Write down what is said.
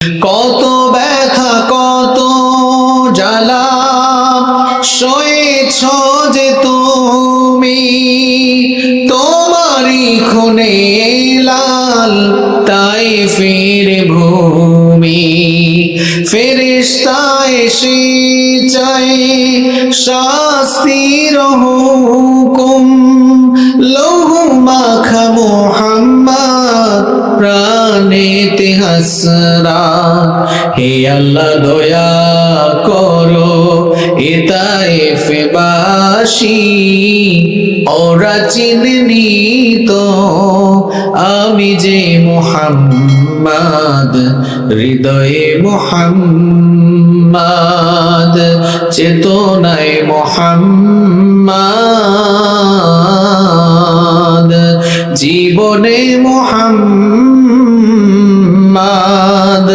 কত ব্যথা কত জ্বালা সয়েছ যে তুমি, তোমারই খুনে লাল তায়েফের ভূমি। ফেরেশতা এসে চায় শাস্তির হুকুম, লৌহ মাখা মুহাম্মদ প্রাণেতে হাসরাত। হে আল্লাহ দয়া করো এ তায়েফবাসী, ওরা চিনেনি তো আমি যে মুহাম্মদ, হৃদয়ে মুহাম্মদ, চেতনায় মুহাম্মদ, জীবনে মুহাম্মদ।